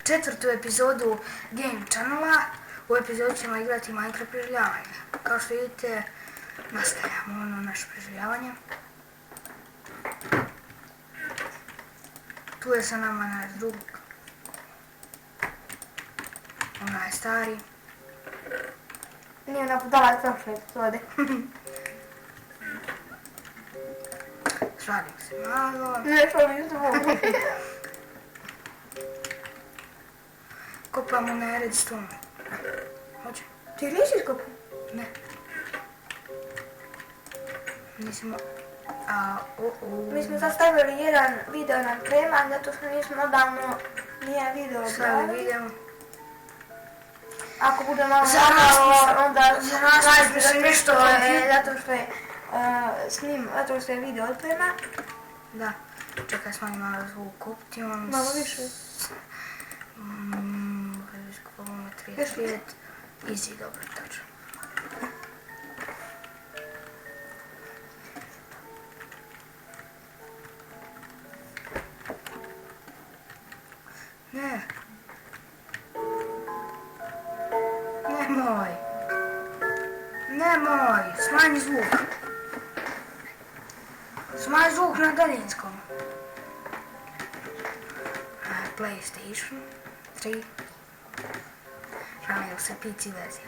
četvrtu epizodu Game Channela. U epizodu ćemo igrati Minecraft preživljavanje. Kao što vidite, nastavljamo naše preživljavanje. Tu je sa nama naš drug. Ona je stari. Nije ona budala prošle epizode. Šalim se malo. Ne, šalim se malo. Kopamo na redstone. Hoće? Ti nisi iskopao? Ne. Nismo... Mi smo sastavili jedan video na preman, zato što nismo odavno nije video Sada objavili. vidimo. Ako bude malo onda Zarazno se nešto zato što je zato što je video otprema. Da. Čekaj, smanji malo zvuk Optimum. Malo više. Ovo 35. Easy, dobro, tačno. Ne. Nemoj. Nemoj. Smanji zvuk. Smanji zvuk na daljinskom. PlayStation 3. Žalio se PC verzija.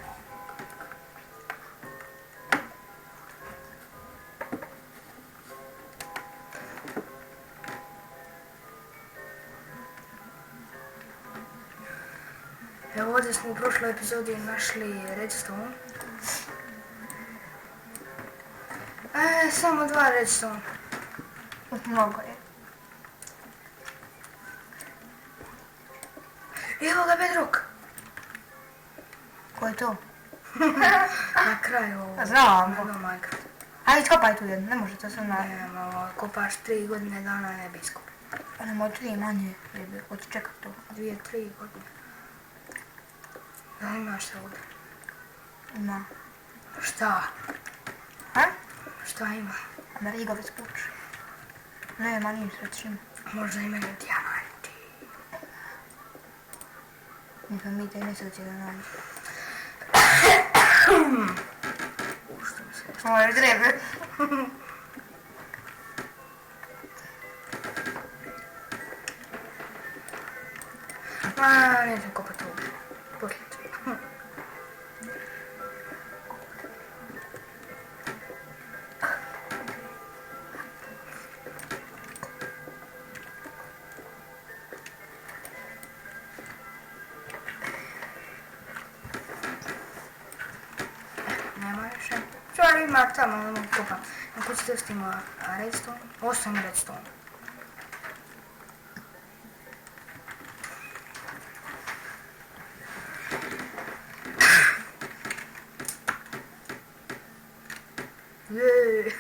Evo ovdje smo u prošloj epizodi našli redstone. Samo 2 redstone. Mnogo je. Evo ga bedrock. Ko je to? Na kraju ovo. Znam. Minecraft. Ajde, iskopaj tu jedno, ne može to sam na... Nema, kopaš 3 godine dana ne bi iskopao. Pa nema od 3 manje, hoću čekat to. 2-3 godine. Da li imaš se ovdje? Ima. Šta? Ha? Šta ima? Amerigovic puč. Nema niš, recimo. Možda imaju dijamanti. Neka mi te mjesec jedan nađe. Što mi se... Ovo je grebe. Nećem kopati ovdje. Poslije ću. Nema još. Čuvar ima tamo, ono kopam. Na kući testimo redstone. 8 redstone. Jeee.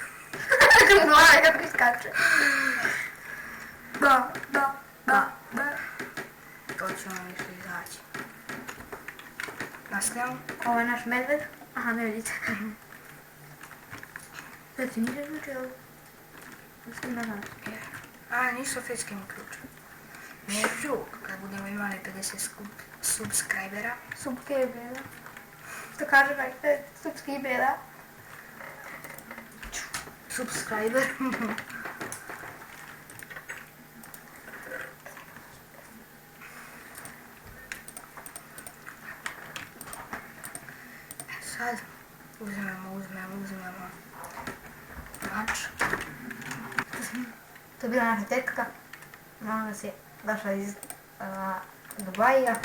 Gleda kako iskače. Da. To ću vam više izaći. Nastavljamo. Ovo je naš medved. Aha, ne vidite. Da ti nije izvučio ovo? Što ima nas? Nisu fetske mi ključe. Nije ključ, kad budemo imali 50 subscribera. Subscribera. Što kaže subscribera. Subscriber. Sad uzmemo mač. To je bila naša tetka. Mama nas je došla iz Dubaija.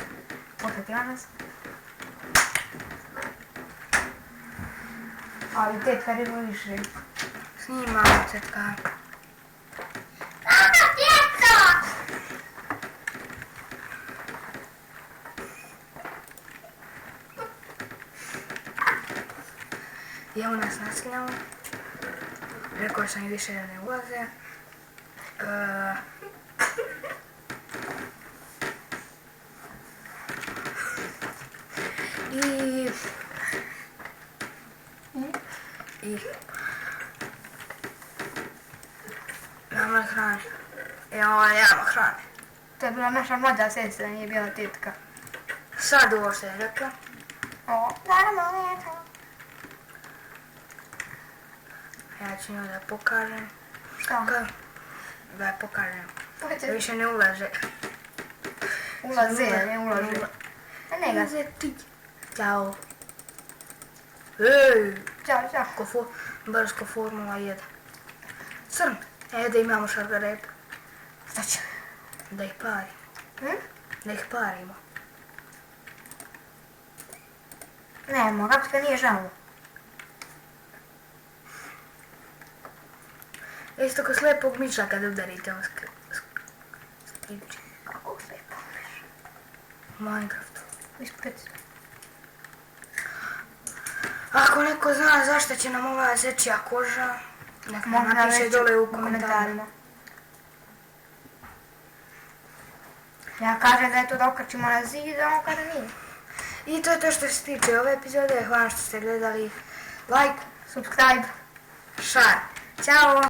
Posjetila nas. Ali tetka ne voliš reći. Snimamo tetka. Mama, tetka! I evo nas nastavljamo. Rekao sam i više da ne ulaze. I nema hrane. Nemamo hrane. To je bila naša mlađa sestra, nije bila tetka. Sad ovo se je rekla. O, da, mlijeko. Ja ću njoj da pokažem. Šta? Da je pokažem. Hoće. Više ne ulaže. Ulaze, ne ulaže. A ne ga. Ulaze ti. Ćao. Ej! Ćao, ćao. Baš ko Formula 1. Crn. Da imamo šargarepu. Šta će? Da ih parimo. Da ih parimo. Nemo, kako se nije žalo. Isto ko slepog miša kada udarite on skripče. Kako slijepo miš? U Minecraftu. Ispred. Ako neko zna zašto će nam ova zečija koža, neka nam napiše dole u komentarima. Ja kažem da je to da okačimo na zid, a on kada nije. I to je to što se tiče ove epizode. Hvala što ste gledali. Like, Subscribe. share. Ćao!